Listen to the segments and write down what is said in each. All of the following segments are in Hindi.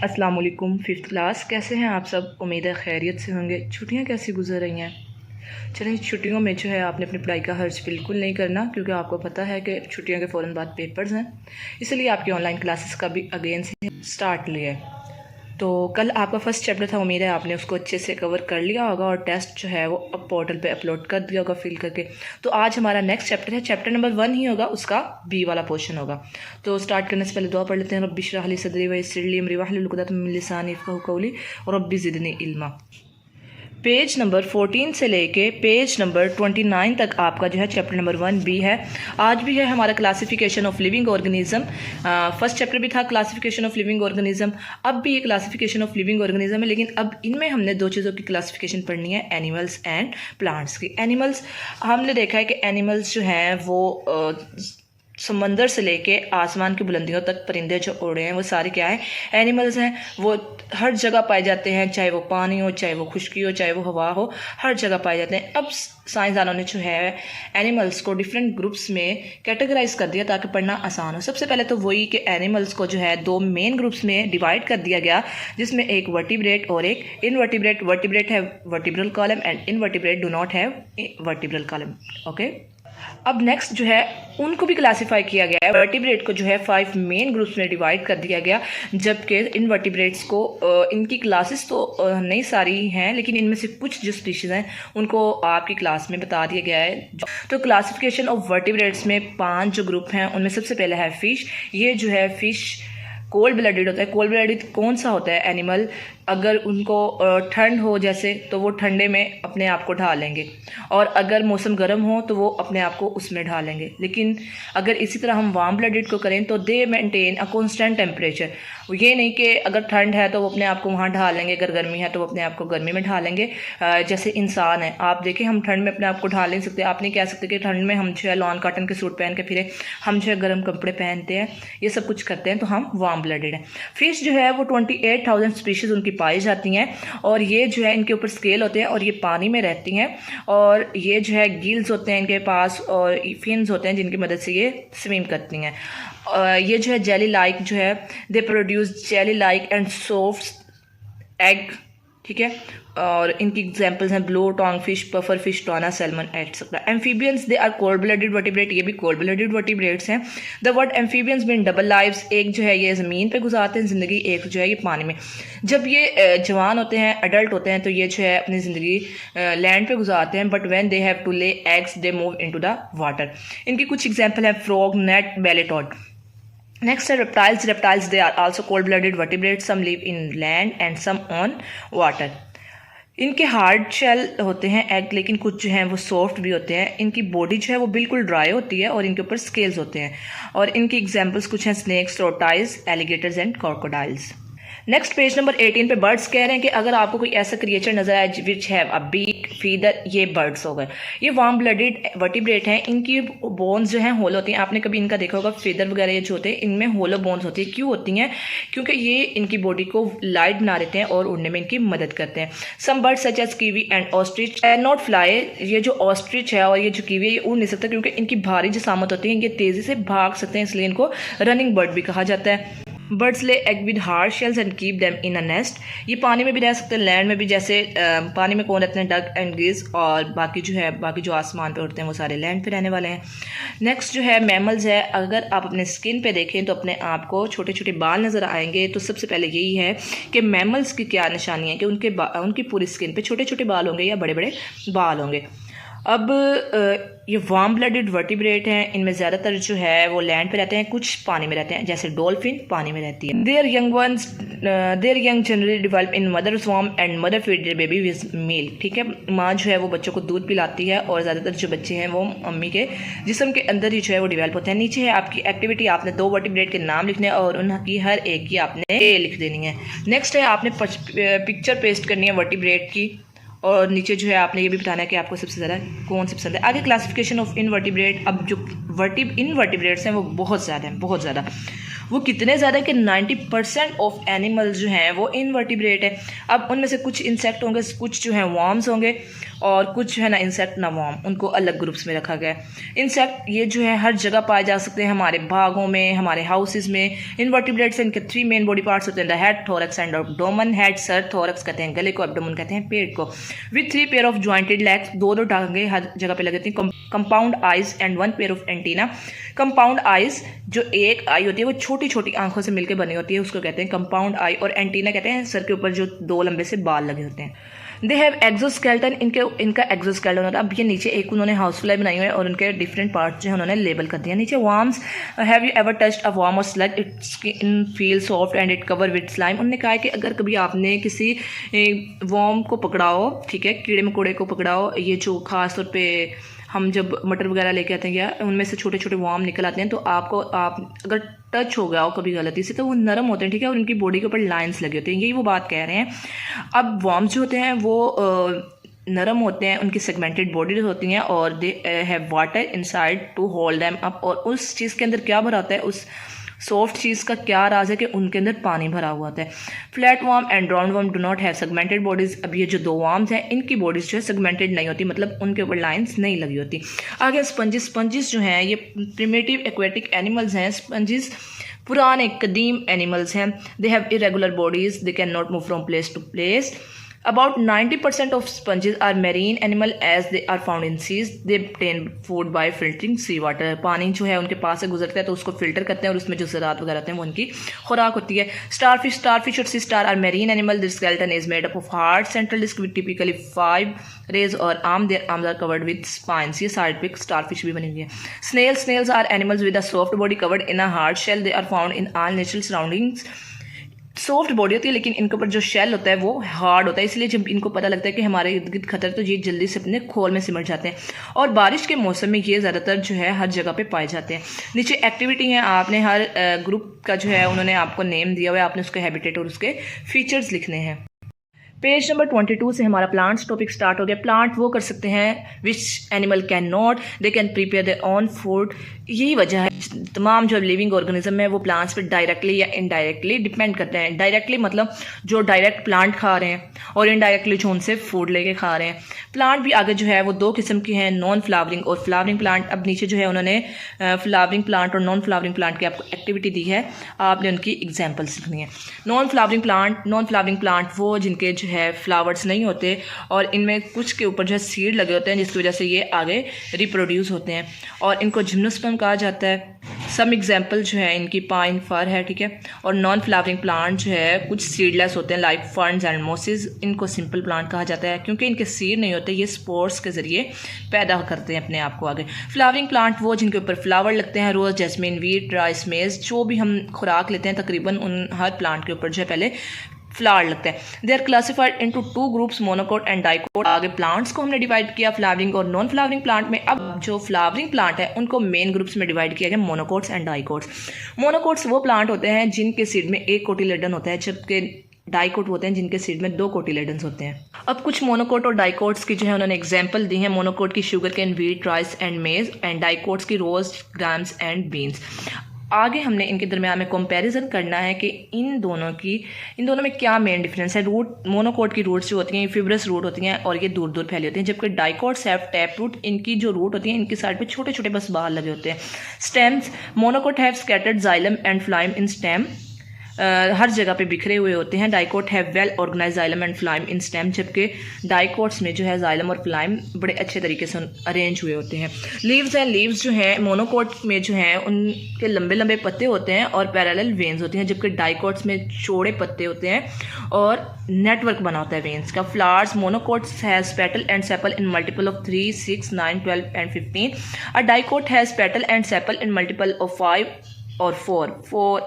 अस्सलाम वालेकुम। फिफ्थ क्लास, कैसे हैं आप सब? उम्मीद है खैरियत से होंगे। छुट्टियां कैसी गुजर रही हैं? चलें, छुट्टियों में जो है आपने अपनी पढ़ाई का खर्च बिल्कुल नहीं करना, क्योंकि आपको पता है कि छुट्टियों के फ़ौरन बाद पेपर्स हैं। इसलिए आपकी ऑनलाइन क्लासेस का भी अगेन से स्टार्ट लिया है। तो कल आपका फर्स्ट चैप्टर था, उम्मीद है आपने उसको अच्छे से कवर कर लिया होगा और टेस्ट जो है वो अब पोर्टल पे अपलोड कर दिया होगा फिल करके। तो आज हमारा नेक्स्ट चैप्टर है, चैप्टर नंबर 1 ही होगा, उसका बी वाला पोर्शन होगा। तो स्टार्ट करने से पहले दुआ पढ़ लेते हैं। रब्बी इश्रह ली सदरी वयस्सिर ली अमरी वहलुल उक़दतम मिन लिसानी यफ़क़हू क़ौली रब्बी ज़िदनी इल्मा। पेज नंबर 14 से लेके पेज नंबर 29 तक आपका जो है चैप्टर नंबर 1 बी है। आज भी है हमारा classification of living organism. First chapter भी था क्लासिफिकेशन ऑफ लिविंग ऑर्गेनिज्म, अब भी ये क्लासिफिकेशन ऑफ लिविंग ऑर्गेनिज्म है, लेकिन अब इनमें हमने दो चीज़ों की क्लासिफिकेशन पढ़नी है, एनिमल्स एंड प्लांट्स की। एनिमल्स हमने देखा है कि एनिमल्स जो हैं वो समंदर से लेके आसमान की बुलंदियों तक परिंदे जो उड़े हैं वो सारे क्या हैं, एनिमल्स हैं। वो हर जगह पाए जाते हैं, चाहे वो पानी हो, चाहे वो खुश्की हो, चाहे वो हवा हो, हर जगह पाए जाते हैं। अब साइंसदानों ने जो है एनिमल्स को डिफरेंट ग्रुप्स में कैटेगराइज कर दिया ताकि पढ़ना आसान हो। सबसे पहले तो वही कि एनिमल्स को जो है दो मेन ग्रुप्स में डिवाइड कर दिया गया, जिसमें एक वर्टिब्रेट और एक इनवर्टिब्रेट। वर्टिब्रेट है vertebral column and invertebrate do not have vertebral column. Okay, अब नेक्स्ट जो है उनको भी क्लासिफाई किया गया है। वर्टिब्रेट को जो है 5 मेन ग्रुप्स में डिवाइड कर दिया गया, जबकि इनवर्टिब्रेट्स को इनकी क्लासेस तो नहीं सारी हैं, लेकिन इनमें से कुछ जो स्पीशीज़ हैं उनको आपकी क्लास में बता दिया गया है। तो क्लासिफिकेशन ऑफ वर्टिब्रेट्स में 5 जो ग्रुप हैं उनमें सबसे पहले है फ़िश। ये जो है फ़िश कोल्ड ब्लडेड होता है। कोल्ड ब्लडेड कौन सा होता है एनिमल? अगर उनको ठंड हो जैसे, तो वो ठंडे में अपने आप को ढालेंगे, और अगर मौसम गर्म हो तो वो अपने आप को उसमें ढालेंगे। लेकिन अगर इसी तरह हम वार्म ब्लडेड को करें तो दे मेंटेन अ कांस्टेंट टेम्परेचर। ये नहीं कि अगर ठंड है तो वो अपने आप को वहाँ ढालेंगे, अगर गर्मी है तो वो अपने आप को गर्मी में ढालेंगे। जैसे इंसान है, आप देखें हम ठंड में अपने आप को ढाल नहीं सकते। आप नहीं कह सकते कि ठंड में हम जो है लॉन कॉटन के सूट पहन के फिरे, हम जो है गर्म कपड़े पहनते हैं, ये सब कुछ करते हैं, तो हम वार्म ब्लडेड हैं। फिश जो है वो 28,000 स्पीशीज़ उनकी पाई जाती हैं, और ये जो है इनके ऊपर स्केल होते हैं और ये पानी में रहती हैं, और ये जो है गिल्स होते हैं इनके पास, और फिन्स होते हैं जिनकी मदद से ये स्विम करती हैं। ये जो है जेली लाइक जो है, they produce jelly like and soft egg, ठीक है। और इनकी एग्जांपल्स हैं blow tongue fish, puffer fish, tuna, salmon etcetera. Amphibians they are cold blooded vertebrate, ये भी कोल्ड ब्लडेड वर्टिब्रेट्स हैं। The word amphibians mean double lives, एक जो है ये ज़मीन पे गुजारते हैं ज़िंदगी, एक जो है ये पानी में। जब ये जवान होते हैं, अडल्ट होते हैं, तो ये जो है अपनी ज़िंदगी लैंड पे गुजारते हैं, but when they have to lay eggs they move into the water. इनकी कुछ एग्जांपल हैं फ्रॉग, नेट, बेलेटॉड। Next are reptiles. Reptiles, they are also cold-blooded vertebrates. Some live in land and some on water. इनके हार्ड शेल होते हैं एग, लेकिन कुछ जो हैं वो सॉफ्ट भी होते हैं। इनकी बॉडी जो है वो बिल्कुल ड्राई होती है और इनके ऊपर स्केल्स होते हैं। और इनकी एग्जांपल्स कुछ हैं snakes, turtles, alligators and crocodiles. Next page number 18 पे बर्ड्स कह रहे हैं कि अगर आपको कोई ऐसा क्रिएचर नजर आए which have a beak, feather, ये बर्ड्स हो गए। ये वार्म ब्लडेड वर्टिब्रेट हैं। इनकी बोन्स जो हैं होल होती हैं। आपने कभी इनका देखा होगा, फेदर वगैरह ये जो होते हैं इनमें होलो बोन्स होती है। क्यों होती हैं? क्योंकि ये इनकी बॉडी को लाइट बना देते हैं और उड़ने में इनकी मदद करते हैं। Some birds such as kiwi and ostrich can not fly. ये जो ऑस्ट्रिच है और ये जो कीवी है ये उड़ नहीं सकता, क्योंकि इनकी भारी जसामत होती है, ये तेज़ी से भाग सकते हैं, इसलिए इनको रनिंग बर्ड भी कहा जाता है। बर्ड्स ले egg with hard shells and keep them in a nest. ये पानी में भी रह सकते हैं, लैंड में भी। जैसे पानी में कौन रहते हैं? डक एंड गिज, और बाकी जो आसमान पे उड़ते हैं वो सारे लैंड पे रहने वाले हैं। नेक्स्ट जो है मैमल्स है। अगर आप अपने स्किन पे देखें तो अपने आप को छोटे छोटे बाल नज़र आएंगे। तो सबसे पहले यही है कि मैमल्स की क्या निशानी है कि उनकी पूरी स्किन पे छोटे छोटे बाल होंगे या बड़े बड़े बाल होंगे। अब ये वार्म ब्लडेड वर्टिब्रेट हैं। इनमें ज़्यादातर जो है वो लैंड पे रहते हैं, कुछ पानी में रहते हैं, जैसे डॉल्फिन पानी में रहती है। Their young generally develop in mother's warm and mother feed their baby with milk, ठीक है। माँ जो है वो बच्चों को दूध पिलाती है, और ज़्यादातर जो बच्चे हैं वो मम्मी के जिस्म के अंदर ही जो है वो डेवलप होते हैं। नीचे है आपकी एक्टिविटी, आपने 2 वर्टिब्रेट के नाम लिखने हैं और उनकी हर एक की आपने लिख देनी है। नेक्स्ट है आपने पिक्चर पेस्ट करनी है वर्टिब्रेट की, और नीचे जो है आपने ये भी बताना है कि आपको सबसे ज़्यादा कौन से पसंद है। आगे क्लासिफिकेशन ऑफ इनवर्टिब्रेट। अब जो इनवर्टिब्रेट्स हैं वो बहुत ज़्यादा हैं, बहुत ज़्यादा। वो कितने ज़्यादा कि 90% ऑफ एनिमल्स जो हैं वो इनवर्टिब्रेट है। अब उनमें से कुछ इंसेक्ट होंगे, कुछ जो हैं वर्म्स होंगे, और कुछ जो है ना इंसेक्ट ना वॉर्म, उनको अलग ग्रुप्स में रखा गया है। इंसेक्ट ये जो है हर जगह पाए जा सकते हैं, हमारे बागों में, हमारे हाउसेज में। इनवर्टिब्रेट्स इनके 3 मेन बॉडी पार्ट्स होते हैं, the head, thorax and abdomen. Head सर, थोरक्स कहते हैं गले को, एब्डोमेन कहते हैं पेट को। With 3 pair of jointed legs, 2 टांगे हर जगह पे लगे होती हैं। Compound eyes and 1 pair of antenna. Compound eyes, जो एक आई होती है वो छोटी छोटी आंखों से मिलकर बनी होती है, उसको कहते हैं कंपाउंड आई। और एंटीना कहते हैं सर के ऊपर जो 2 लंबे से बाल लगे होते हैं। दे हैव एक्सोस्केलेटन, इनका एक्सोस्केलेटन होता है। अब ये नीचे एक उन्होंने हाउसफ्लाई बनाई हुई है और उनके डिफरेंट पार्ट्स जो है उन्होंने लेबल कर दिया। नीचे worms, have you ever touched a worm और slug, it's skin feel soft and it cover with slime. उन्होंने कहा है कि अगर कभी आपने किसी वर्म को पकड़ा हो, ठीक है, कीड़े मकोड़े को पकड़ा हो, ये जो खास तौर पे हम जब मटर वगैरह लेके आते हैं या उनमें से छोटे छोटे वर्म निकल आते हैं, तो आप अगर टच हो गया हो कभी गलती से, तो वो नरम होते हैं, ठीक है, और उनकी बॉडी के ऊपर लाइंस लगे होते हैं, यही वो बात कह रहे हैं। अब वर्म्स जो होते हैं वो नरम होते हैं, उनकी सेगमेंटेड बॉडी होती हैं और they have water inside to hold them up. और उस चीज़ के अंदर क्या भरा होता है, उस सॉफ्ट चीज़ का क्या राज है कि उनके अंदर पानी भरा हुआ होता है। Flat worm and round worm do not have segmented bodies. अब ये जो 2 वर्म्स हैं इनकी बॉडीज जो है सेगमेंटेड नहीं होती, मतलब उनके ऊपर लाइंस नहीं लगी होती। आगे स्पंजिस जो हैं ये प्रिमिटिव एक्वेटिक एनिमल्स हैं। स्पंजिस पुराने कदीम एनिमल्स हैं। They have irregular bodies, they can not move from place to place. About 90% of sponges are marine animal as they are found in seas. They obtain food by filtering sea water. पानी जो है उनके पास से गुजरता है तो उसको फिल्टर करते हैं और उसमें जो ज़रात वगैरह होते हैं वो उनकी खुराक होती है। Starfish और sea star are marine animal. Their skeleton is made up of hard central disc with typically 5 rays और arm. Their arms are covered with spines. ये साइड पे starfish भी बनी हुई है। Snails are animals with a soft body covered in a hard shell. They are found in all natural surroundings. Soft body होती है लेकिन इनके ऊपर जो शेल होता है वो हार्ड होता है, इसलिए जब इनको पता लगता है कि हमारे इर्द गिर्द खतरा, तो ये जल्दी से अपने खोल में सिमट जाते हैं। और बारिश के मौसम में ये ज़्यादातर जो है हर जगह पे पाए जाते हैं। नीचे एक्टिविटी है, आपने हर ग्रुप का जो है उन्होंने आपको नेम दिया हुआ है, आपने उसके हैबिटेट और उसके फीचर्स लिखने हैं। पेज नंबर 22 से हमारा प्लांट्स टॉपिक स्टार्ट हो गया। प्लांट वो कर सकते हैं which animal can not, they can prepare their own food. यही वजह है तमाम जो लिविंग ऑर्गेनिज्म है वो प्लांट्स पे डायरेक्टली या इनडायरेक्टली डिपेंड करते हैं। डायरेक्टली मतलब जो डायरेक्ट प्लांट खा रहे हैं, और इनडायरेक्टली जो उनसे फूड लेके खा रहे हैं। प्लांट भी आगे जो है वो 2 किस्म के हैं, नॉन फ्लावरिंग और फ्लावरिंग प्लांट। अब नीचे जो है उन्होंने फ्लावरिंग प्लांट और नॉन फ्लावरिंग प्लांट की आपको एक्टिविटी दी है, आपने उनकी एग्जाम्पल्स लिखनी है। नॉन फ्लावरिंग प्लांट वो जिनके जो है फ्लावर्स नहीं होते और इनमें कुछ के ऊपर जो है सीड लगे होते हैं, जिसकी वजह से ये आगे रिप्रोड्यूस होते हैं और इनको जिम्नोस्पर्म कहा जाता है। सम एग्जाम्पल जो है इनकी पाइन, फर है, ठीक है। और नॉन फ्लावरिंग प्लांट जो है कुछ सीडलेस होते हैं लाइक फर्न्स एंड मॉसेस। इनको सिंपल प्लांट कहा जाता है क्योंकि इनके सीड नहीं होते, ये स्पोर्स के जरिए पैदा करते हैं अपने आप को आगे। फ्लावरिंग प्लांट वो जिनके ऊपर फ्लावर लगते हैं, रोज, जैस्मिन, वीट, राइस, मेज, जो भी हम खुराक लेते हैं तकरीबन उन हर प्लांट के ऊपर जो है पहले फ्लावर लगता है। They are classified into 2 groups, monocot and dicot. आगे प्लांट्स को हमने डिवाइड किया फ्लावरिंग और नॉन फ्लावरिंग प्लांट में। अब जो फ्लावरिंग प्लांट है उनको मेन ग्रुप्स में डिवाइड किया गया, मोनोकोट्स एंड डाइकोट्स। मोनोकोट्स वो प्लांट होते हैं जिनके सीड में 1 कोटिलेडन होता है, जबकि डाइकोट होते हैं जिनके सीड में 2 कोटिलेडन्स होते हैं। अब कुछ मोनोकोट और डाइकोट्स की जो है उन्होंने एग्जाम्पल दी है। मोनोकोट की sugar cane, wheat, rice and मेज, एंड डाइकोट्स की रोज, ग्राम्स एंड बीन्स। आगे हमने इनके दरमियान में कंपैरिजन करना है कि इन दोनों में क्या मेन डिफरेंस है। रूट, मोनोकोट की रूट्स जो होती हैं फिब्रस रूट होती हैं और ये दूर दूर फैली होती हैं, जबकि डाइकोट्स हैव टैप रूट। इनकी जो रूट होती है इनकी साइड पे छोटे छोटे बस बाल लगे होते हैं। Stems, monocot have scattered xylem and phloem in stem, हर जगह पे बिखरे हुए होते हैं। Dicot have well organize xylem and phloem in stem, जबकि डाइकोट्स में जो है जाइलम और फ्लाइम बड़े अच्छे तरीके से अरेंज हुए होते हैं। लीव्स हैं, लीव्स जो हैं मोनोकोट में जो हैं उनके लंबे लंबे पत्ते होते हैं और पैरेलल वेन्स होती हैं, जबकि डाइकोट्स में चौड़े पत्ते होते हैं और नेटवर्क बना होता है वेन्स का। Flowers, monocots has petal and sepal in multiple of 3, 6, 9, 12 and 15। A dicot has petal and sepal in multiple of 5 or 4,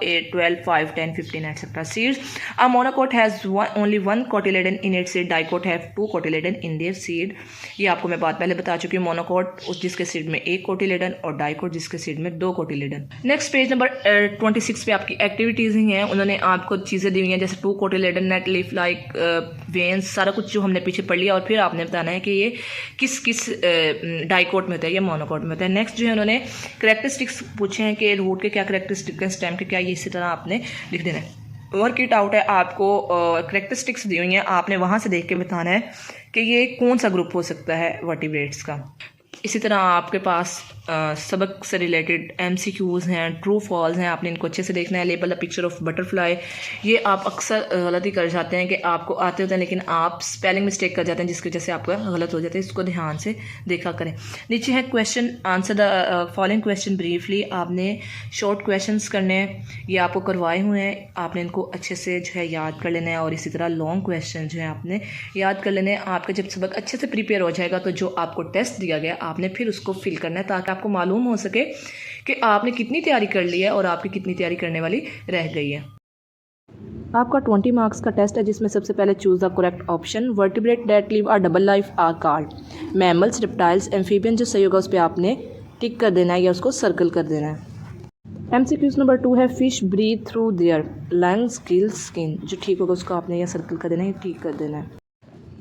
8, 12, 5, 10, 15, etc. Seeds. A monocote has only 1 cotyledon in its seed. Dicot have 2 cotyledon in their seed. ये आपको मैं बात पहले बता चुकी हूँ। मोनोकोट जिसके सीड में 1 कोटिलेडन और डाइकोट जिसके सीड में 2 कोटिलेडन। नेक्स्ट पेज नंबर 26 पे आपकी एक्टिविटीज़ ही हैं। उन्होंने आपको चीज़ें दी हुई हैं जैसे 2 cotyledon, net leaf like veins, सारा कुछ जो हमने पीछे पढ़ लिया और फिर आपने बताना है कि ये किस किस डाइकोट में होता है या मोनोकोट में होता है। नेक्स्ट जो है उन्होंने करेक्टरिस्टिक्स पूछे हैं कि रूट के क्या करेक्टरिस्टिक है, स्टेम के क्या, ये इसी तरह आपने लिख देना है। वर्क इट आउट है, आपको करेक्टरिस्टिक्स दी हुई हैं, आपने वहाँ से देख के बताना है कि ये कौन सा ग्रुप हो सकता है वर्टिब्रेट्स का। इसी तरह आपके पास सबक से रिलेटेड MCQs हैं, ट्रू फॉल्स हैं, आपने इनको अच्छे से देखना है। Label a picture of butterfly, ये आप अक्सर गलती कर जाते हैं कि आपको आते होते हैं लेकिन आप स्पेलिंग मिस्टेक कर जाते हैं जिसकी वजह से आपका गलत हो जाता है। इसको ध्यान से देखा करें। नीचे है question, answer the following question briefly. आपने शॉर्ट क्वेश्चंस करने हैं, ये आपको करवाए हुए हैं, आपने इनको अच्छे से जो है याद कर लेना है। और इसी तरह लॉन्ग क्वेश्चन जो है आपने याद कर लेने हैं। आपका जब सबक अच्छे से प्रिपेयर हो जाएगा तो जो आपको टेस्ट दिया गया आपने फिर उसको फिल करना है ताकि आपको मालूम हो सके कि आपने कितनी तैयारी कर ली है और आपकी कितनी तैयारी करने वाली रह गई है। आपका 20 मार्क्स का टेस्ट है जिसमें सबसे पहले choose the correct option. Vertebrate that live और double life are called mammals, reptiles, amphibian. जो सही होगा उस पर आपने टिक कर देना है या उसको सर्कल कर देना है। MCQs नंबर 2 है fish breathe through their lungs, gills, skin. जो ठीक होगा उसको आपने या सर्कल कर देना है या टिक कर देना है।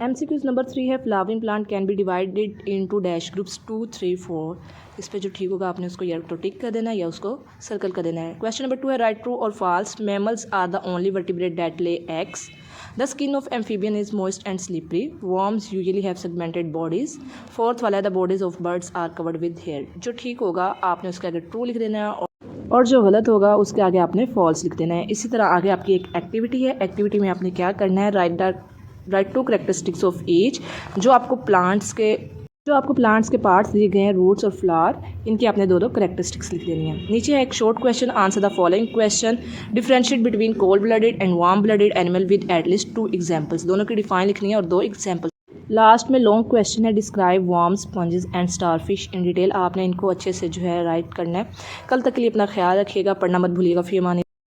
MCQs नंबर 3 है flowering plant can be divided into dash groups 2, 3, 4। इस पे जो ठीक होगा आपने उसको या तो टिक कर देना है या उसको सर्कल कर देना है। क्वेश्चन नंबर 2 है राइट ट्रू और false. Mammals are the only vertebrate that lay eggs. The skin of amphibian is moist and slippery. Worms usually have segmented bodies. Fourth वाला है the bodies of birds are covered with hair. जो ठीक होगा आपने उसके आगे ट्रू लिख देना है और जो गलत होगा उसके आगे आपने फॉल्स लिख देना है। इसी तरह आगे आपकी एक एक्टिविटी है। एक्टिविटी में आपने क्या करना है, write two characteristics of each. जो आपको प्लांट्स के पार्ट्स दिए गए हैं, रूट्स और फ्लावर, इनकी आपने दो करेक्टरिस्टिक्स लिख देनी है। नीचे है एक short question, answer the following question. Differentiate between cold blooded and warm blooded animal with at least 2 examples. दोनों की डिफाइन लिखनी है और 2 एग्जाम्पल। लास्ट में लॉन्ग क्वेश्चन है, describe warm, sponges and starfish in detail. आपने इनको अच्छे से जो है राइट करना है। कल तक के लिए अपना ख्याल रखिएगा, पढ़ना मत भूलिएगा। फी अमान।